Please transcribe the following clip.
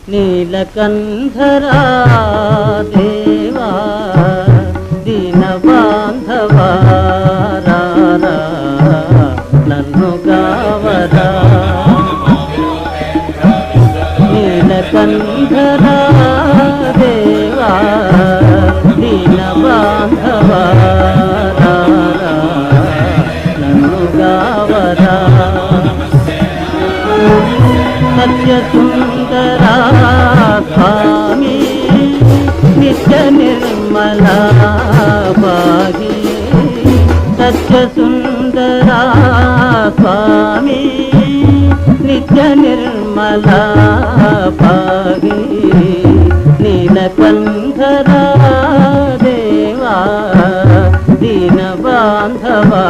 నీలకంఠరా దేవా దీన బాంధవా నన్ను గావరా నీలకంఠరా దేవా దీన బాంధవా నన్ను గావరా సత్యసుందరా స్వామి నిత్య నిర్మలా భాగి సత్యసుందరా స్వామి నిత్య నిర్మలా భాగి నీలకంఠరా దేవా దీన బాంధవా